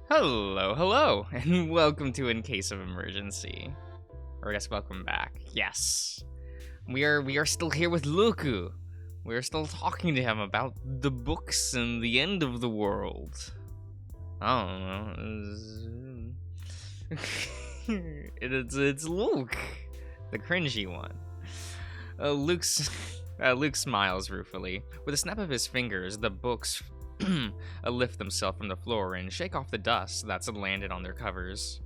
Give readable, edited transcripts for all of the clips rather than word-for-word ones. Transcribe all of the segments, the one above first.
Hello, and welcome to In Case of Emergency. Or I guess welcome back. Yes. We are still here with Luku. We're still talking to him about the books and the end of the world. I don't know. It's Luke, the cringy one. Luke smiles ruefully. With a snap of his fingers, the books lift themselves from the floor and shake off the dust that's landed on their covers.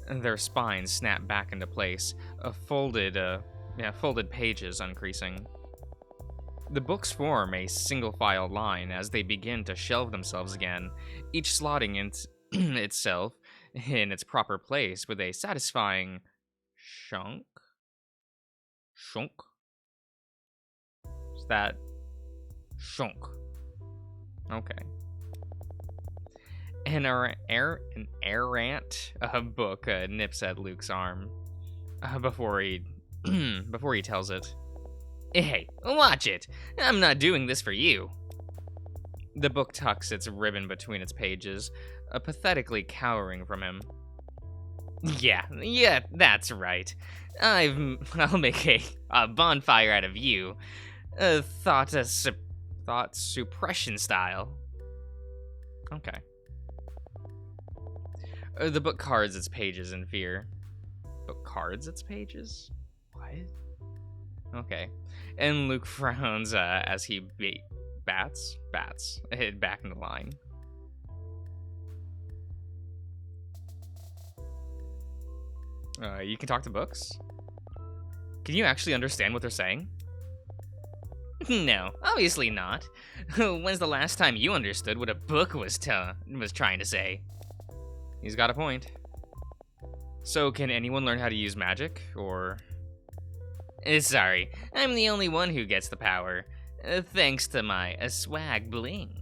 Their spines snap back into place, folded pages uncreasing. The books form a single-file line as they begin to shelve themselves again, each slotting itself in its proper place with a satisfying shunk. Shunk? Is that shunk? Okay. An errant book nips at Luke's arm before he tells it. Hey, watch it! I'm not doing this for you. The book tucks its ribbon between its pages, pathetically cowering from him. Yeah, that's right. I'll make a bonfire out of you. Thought suppression style. Okay. The book cards its pages in fear. Book cards its pages? What? Okay. And Luke frowns as he bats back in the line. You can talk to books? Can you actually understand what they're saying? No, obviously not. When's the last time you understood what a book was trying to say? He's got a point. So, can anyone learn how to use magic, or... Sorry, I'm the only one who gets the power, thanks to my swag bling.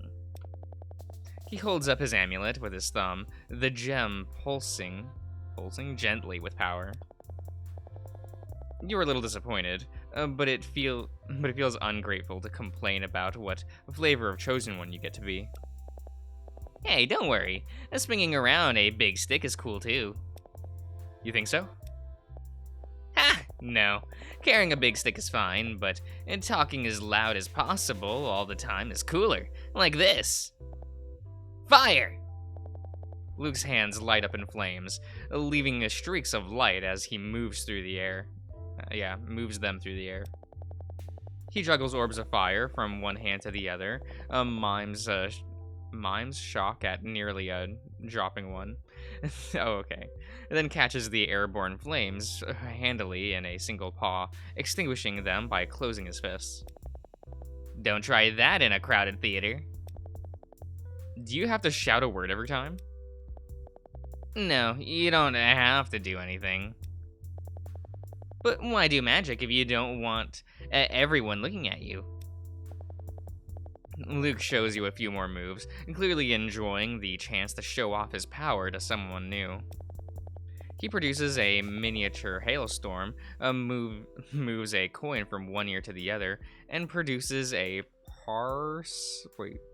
He holds up his amulet with his thumb, the gem pulsing gently with power. You're a little disappointed, but it feels ungrateful to complain about what flavor of chosen one you get to be. Hey, don't worry. Swinging around a big stick is cool too. You think so? Ha! No. Carrying a big stick is fine, but talking as loud as possible all the time is cooler. Like this. Fire! Luke's hands light up in flames, leaving streaks of light as he moves through the air. Moves them through the air. He juggles orbs of fire from one hand to the other, mimes shock at nearly dropping one. Oh, okay. And then catches the airborne flames handily in a single paw, extinguishing them by closing his fists. Don't try that in a crowded theater. Do you have to shout a word every time? No, you don't have to do anything. But why do magic if you don't want everyone looking at you? Luke shows you a few more moves, clearly enjoying the chance to show off his power to someone new. He produces a miniature hailstorm, moves a coin from one ear to the other, and produces a porcelain,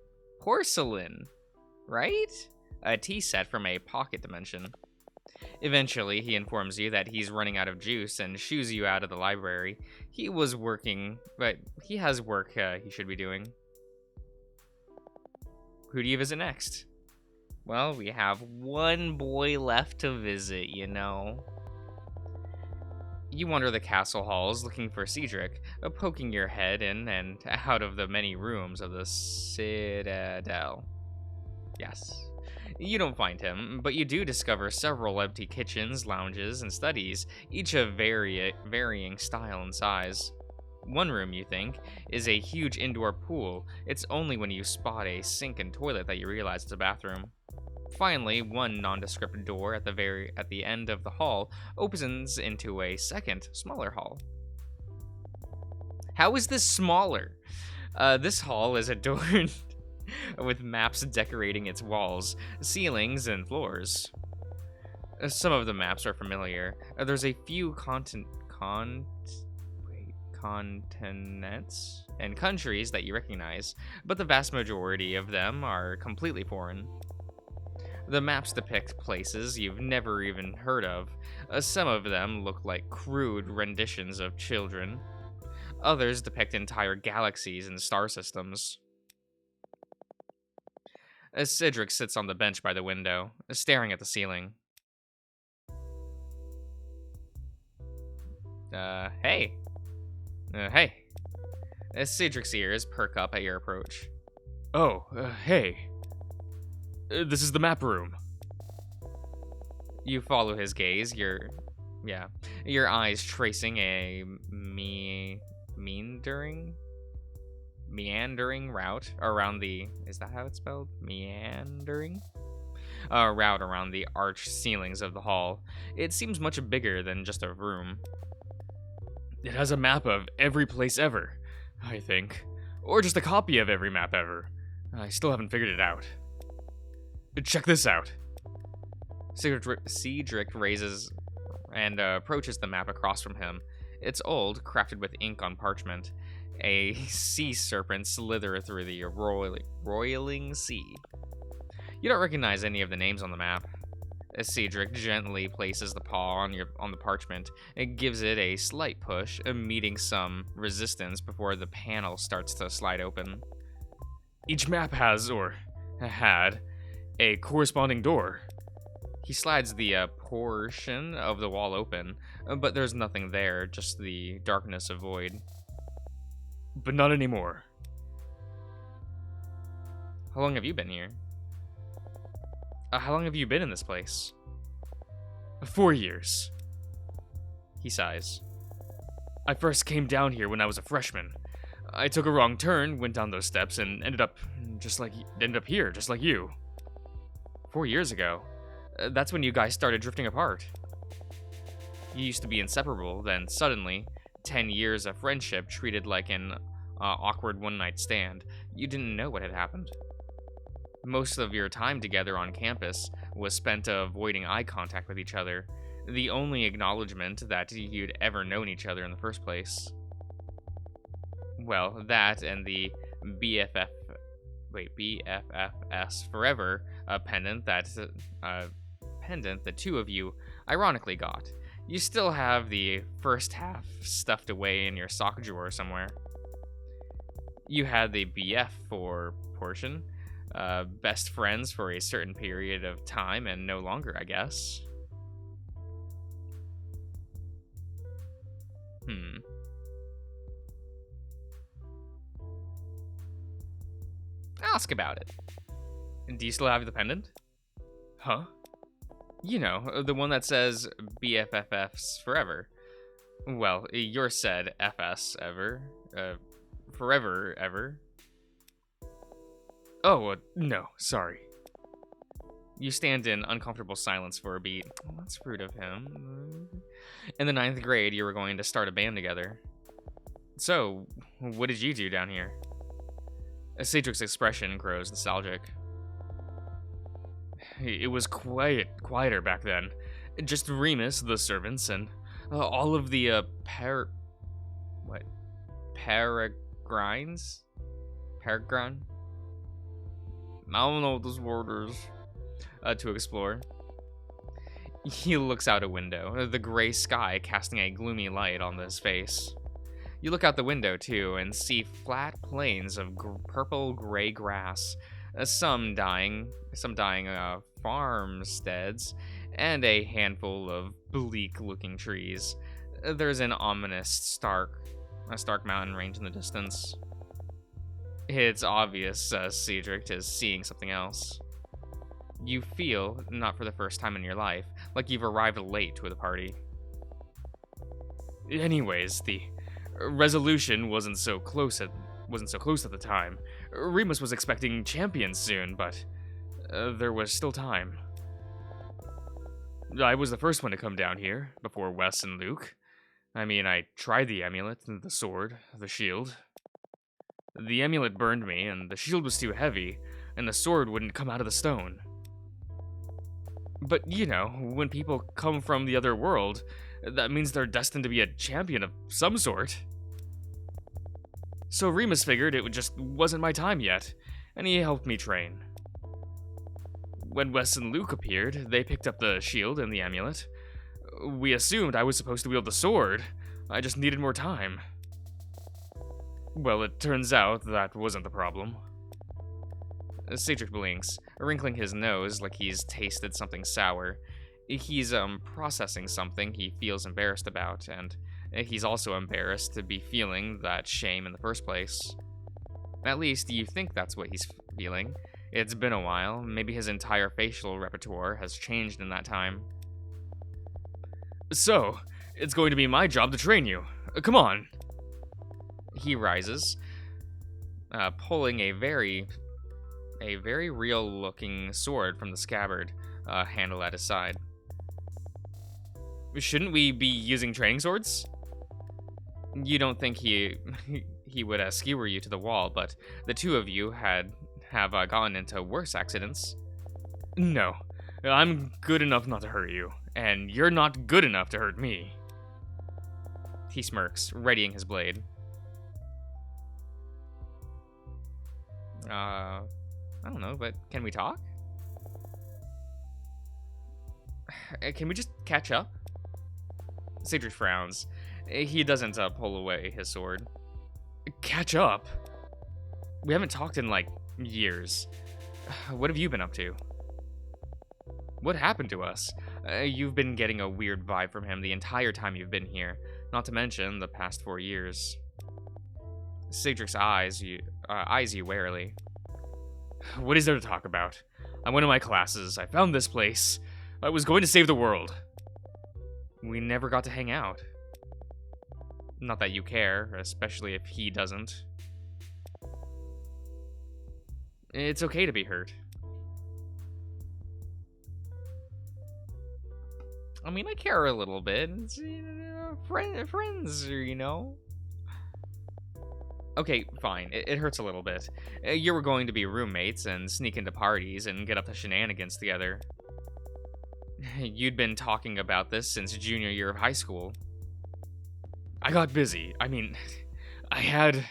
right? A tea set from a pocket dimension. Eventually, he informs you that he's running out of juice and shoos you out of the library. He was working, but he has work he should be doing. Who do you visit next? Well, we have one boy left to visit, you know. You wander the castle halls looking for Cedric, poking your head in and out of the many rooms of the Citadel. Yes. You don't find him, but you do discover several empty kitchens, lounges, and studies, each of varying style and size. One room, you think, is a huge indoor pool. It's only when you spot a sink and toilet that you realize it's a bathroom. Finally, one nondescript door at the end of the hall opens into a second, smaller hall. How is this smaller? This hall is adorned with maps decorating its walls, ceilings, and floors. Some of the maps are familiar. There's a few continents and countries that you recognize, but the vast majority of them are completely foreign. The maps depict places you've never even heard of. Some of them look like crude renditions of children. Others depict entire galaxies and star systems. Cedric sits on the bench by the window, staring at the ceiling. Hey. Hey. Cedric's ears perk up at your approach. Oh, hey. This is the map room. You follow his gaze, your eyes tracing a meandering route around the, is that how it's spelled? Meandering? Route around the arched ceilings of the hall. It seems much bigger than just a room. It has a map of every place ever, I think. Or just a copy of every map ever. I still haven't figured it out. Check this out. Cedric raises and approaches the map across from him. It's old, crafted with ink on parchment. A sea serpent slither through the roiling sea. You don't recognize any of the names on the map. Cedric gently places the paw on the parchment and gives it a slight push, meeting some resistance before the panel starts to slide open. Each map has, or had, a corresponding door. He slides the portion of the wall open, but there's nothing there, just the darkness of void. But not anymore. How long have you been here? How long have you been in this place? 4 years. He sighs. I first came down here when I was a freshman. I took a wrong turn, went down those steps, and ended up here, just like you. 4 years ago? That's when you guys started drifting apart. You used to be inseparable, then suddenly, 10 years of friendship treated like an awkward one-night stand. You didn't know what had happened. Most of your time together on campus was spent avoiding eye contact with each other, the only acknowledgement that you'd ever known each other in the first place. Well, that and the BFFS Forever pendant that the two of you ironically got. You still have the first half stuffed away in your sock drawer somewhere. You had the BF for portion. Best friends for a certain period of time and no longer, I guess. Ask about it. Do you still have the pendant? Huh? You know, the one that says BFFFs forever. Well, yours said FS ever. Forever ever. Oh, no, sorry. You stand in uncomfortable silence for a beat. Oh, that's rude of him. In the 9th grade, you were going to start a band together. So, what did you do down here? Cedric's expression grows nostalgic. It was quieter back then. Just Remus, the servants, and all of the, Peregrines? Peregrine? I don't know what this word is. To explore. He looks out a window, the gray sky casting a gloomy light on his face. You look out the window, too, and see flat plains of purple-gray grass, some dying farmsteads, and a handful of bleak-looking trees. There's an ominous, stark mountain range in the distance. It's obvious Cedric is seeing something else. You feel, not for the first time in your life, like you've arrived late to the party. Anyways, the resolution wasn't so close at the time. Remus was expecting champions soon, but there was still time. I was the first one to come down here, before Wes and Luke. I mean, I tried the amulet, the sword, the shield. The amulet burned me, and the shield was too heavy, and the sword wouldn't come out of the stone. But, you know, when people come from the other world, that means they're destined to be a champion of some sort. So Remus figured it just wasn't my time yet, and he helped me train. When Wes and Luke appeared, they picked up the shield and the amulet. We assumed I was supposed to wield the sword. I just needed more time. Well, it turns out that wasn't the problem. Cedric blinks, wrinkling his nose like he's tasted something sour. He's processing something he feels embarrassed about, and he's also embarrassed to be feeling that shame in the first place. At least you think that's what he's feeling. It's been a while. Maybe his entire facial repertoire has changed in that time. So, it's going to be my job to train you. Come on. He rises, pulling a very real-looking sword from the scabbard handle at his side. Shouldn't we be using training swords? You don't think he would skewer you to the wall, but the two of you have gotten into worse accidents. No, I'm good enough not to hurt you, and you're not good enough to hurt me. He smirks, readying his blade. I don't know, but can we talk? Can we just catch up? Cedric frowns. He doesn't pull away his sword. Catch up? We haven't talked in, like, years. What have you been up to? What happened to us? You've been getting a weird vibe from him the entire time you've been here, not to mention the past 4 years. Cedric's eyes you warily. What is there to talk about? I went to my classes, I found this place. I was going to save the world. We never got to hang out. Not that you care, especially if he doesn't. It's okay to be hurt. I mean, I care a little bit. It's, friends, you know. Okay, fine. It hurts a little bit. You were going to be roommates and sneak into parties and get up to shenanigans together. You'd been talking about this since junior year of high school. I got busy. I mean, I had...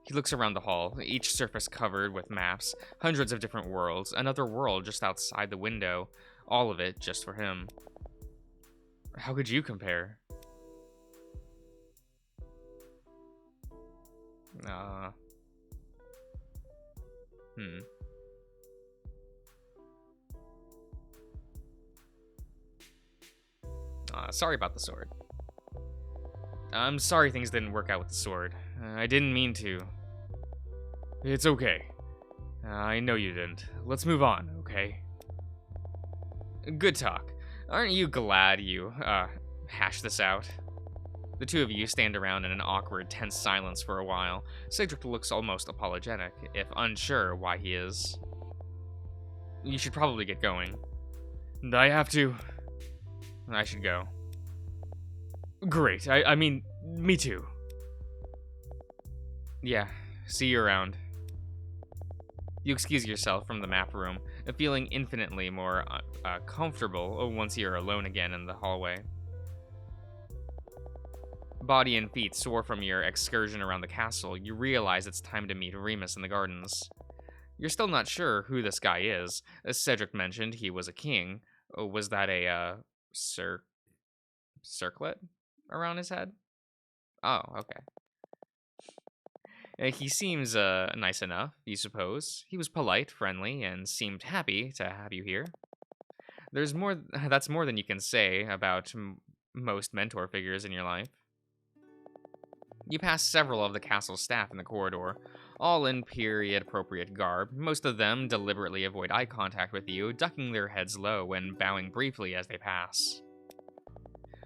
He looks around the hall, each surface covered with maps, hundreds of different worlds, another world just outside the window, all of it just for him. How could you compare? Sorry about the sword. I'm sorry things didn't work out with the sword. I didn't mean to. It's okay. I know you didn't. Let's move on, okay? Good talk. Aren't you glad you, hashed this out? The two of you stand around in an awkward, tense silence for a while. Cedric looks almost apologetic, if unsure why he is. You should probably get going. I have to. I should go. Great. I mean, me too. Yeah, see you around. You excuse yourself from the map room, feeling infinitely more comfortable once you're alone again in the hallway. Body and feet sore from your excursion around the castle, you realize it's time to meet Remus in the gardens. You're still not sure who this guy is. As Cedric mentioned, he was a king. Was that a, circlet around his head? Oh, okay. He seems nice enough, you suppose. He was polite, friendly, and seemed happy to have you here. That's more than you can say about most mentor figures in your life. You pass several of the castle's staff in the corridor, all in period-appropriate garb. Most of them deliberately avoid eye contact with you, ducking their heads low and bowing briefly as they pass.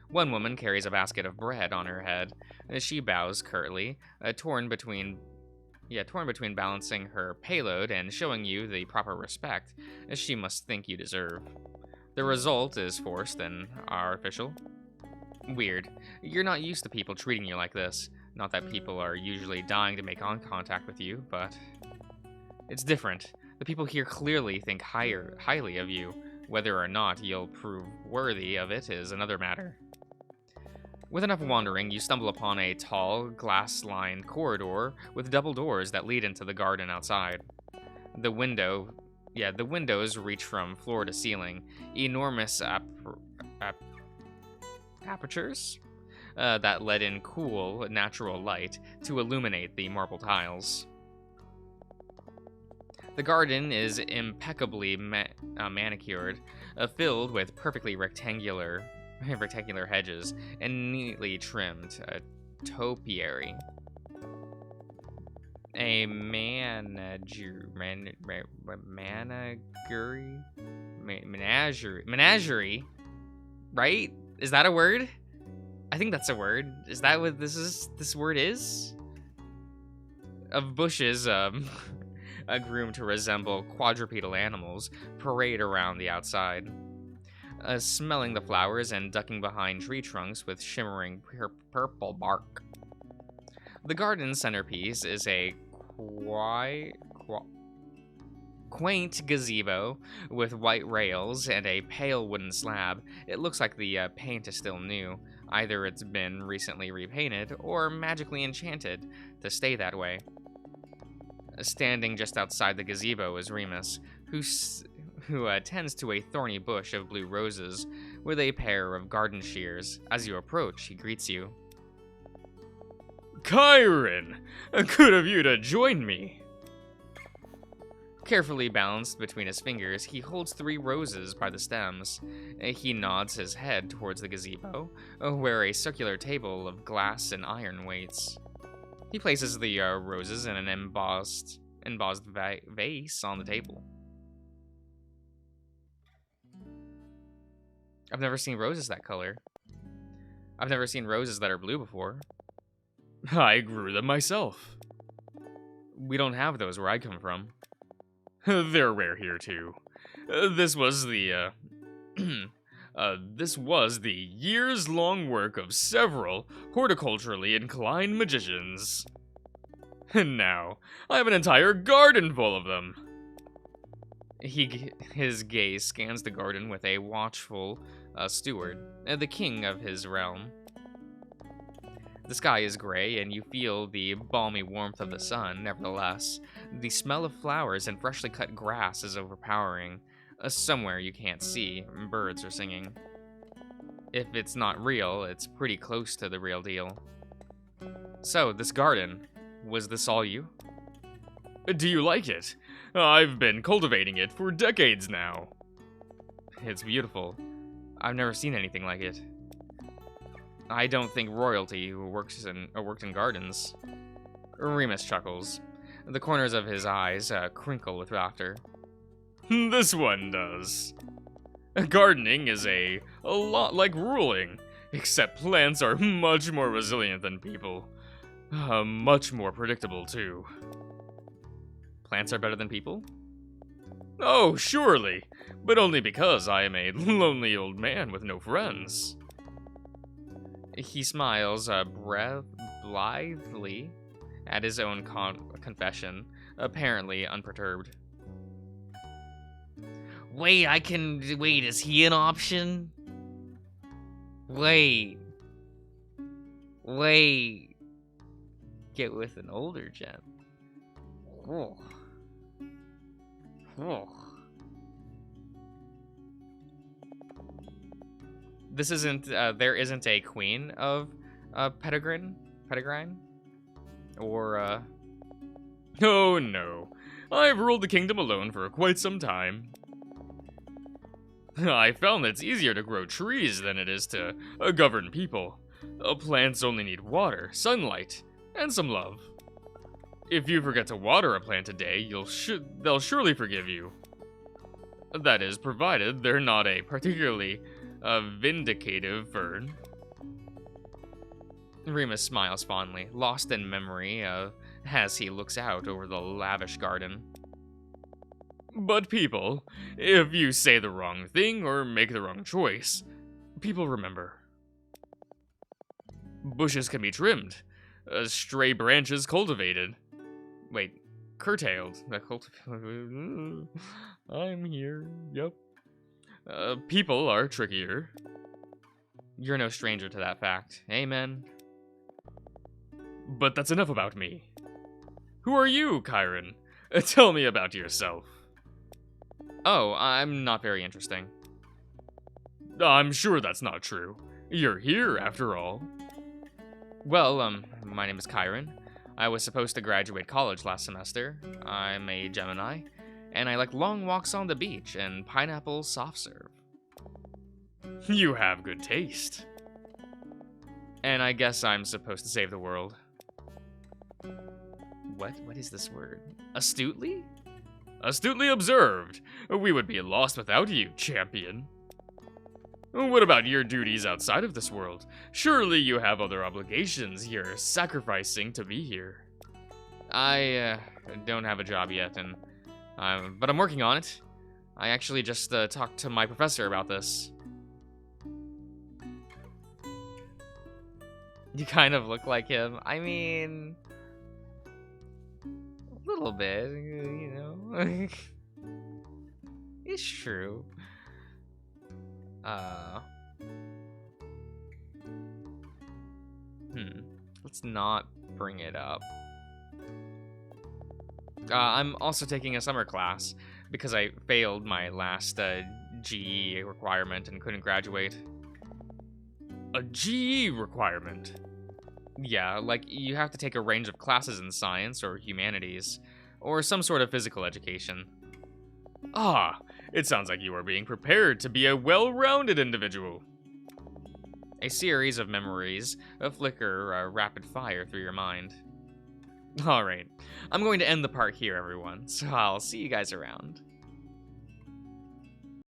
One woman carries a basket of bread on her head. She bows curtly, torn between balancing her payload and showing you the proper respect she must think you deserve. The result is forced and artificial. Weird. You're not used to people treating you like this. Not that people are usually dying to make eye contact with you, but it's different. The people here clearly think highly of you. Whether or not you'll prove worthy of it is another matter. With enough wandering, you stumble upon a tall, glass-lined corridor with double doors that lead into the garden outside. The window Yeah, the windows reach from floor to ceiling, enormous apertures that let in cool, natural light to illuminate the marble tiles. The garden is impeccably manicured, filled with perfectly rectangular hedges and neatly trimmed topiary. A menagerie, right? Is that a word? I think that's a word. Is that what this word is? Of bushes, groomed to resemble quadrupedal animals, parade around the outside. Smelling the flowers and ducking behind tree trunks with shimmering purple bark. The garden centerpiece is a quaint gazebo with white rails and a pale wooden slab. It looks like the paint is still new. Either it's been recently repainted or magically enchanted to stay that way. Standing just outside the gazebo is Remus, who tends to a thorny bush of blue roses with a pair of garden shears. As you approach, he greets you. Chiron! Good of you to join me. Carefully balanced between his fingers, he holds 3 roses by the stems. He nods his head towards the gazebo, where a circular table of glass and iron waits. He places the roses in an embossed vase on the table. I've never seen roses that color. I've never seen roses that are blue before. I grew them myself. We don't have those where I come from. They're rare here too. This was the years-long work of several horticulturally inclined magicians. And now, I have an entire garden full of them. His gaze scans the garden with a watchful steward, the king of his realm. The sky is gray, and you feel the balmy warmth of the sun. Nevertheless, the smell of flowers and freshly cut grass is overpowering. Somewhere you can't see, birds are singing. If it's not real, it's pretty close to the real deal. So, this garden, was this all you? Do you like it? I've been cultivating it for decades now. It's beautiful. I've never seen anything like it. I don't think royalty worked in gardens. Remus chuckles. The corners of his eyes crinkle with laughter. This one does. Gardening is a lot like ruling, except plants are much more resilient than people. Much more predictable, too. Plants are better than people? Oh, surely, but only because I am a lonely old man with no friends. He smiles blithely at his own confession, apparently unperturbed. Wait, is he an option? Wait. Get with an older gem. Oh. This isn't, there isn't a queen of Peregrine? Or, Oh no, I've ruled the kingdom alone for quite some time. I found that it's easier to grow trees than it is to govern people. Plants only need water, sunlight, and some love. If you forget to water a plant a day, they'll surely forgive you. That is, provided they're not a particularly vindicative fern. Remus smiles fondly, lost in memory as he looks out over the lavish garden. But people, if you say the wrong thing or make the wrong choice, people remember. Bushes can be trimmed, stray branches cultivated. Wait, curtailed. I'm here, yep. People are trickier. You're no stranger to that fact. Amen. But that's enough about me. Who are you, Chiron? Tell me about yourself. Oh, I'm not very interesting. I'm sure that's not true. You're here, after all. Well, my name is Kyron. I was supposed to graduate college last semester. I'm a Gemini, and I like long walks on the beach and pineapple soft serve. You have good taste. And I guess I'm supposed to save the world. What is this word? Astutely? Astutely observed. We would be lost without you, champion. What about your duties outside of this world? Surely you have other obligations you're sacrificing to be here. I don't have a job yet, but I'm working on it. I actually just talked to my professor about this. You kind of look like him. I mean, a little bit, you know. It's true. Let's not bring it up. I'm also taking a summer class because I failed my last GE requirement and couldn't graduate. A GE requirement? Yeah, like you have to take a range of classes in science or humanities, or some sort of physical education. Ah, it sounds like you are being prepared to be a well-rounded individual. A series of memories flicker rapid fire through your mind. Alright, I'm going to end the part here, everyone, so I'll see you guys around.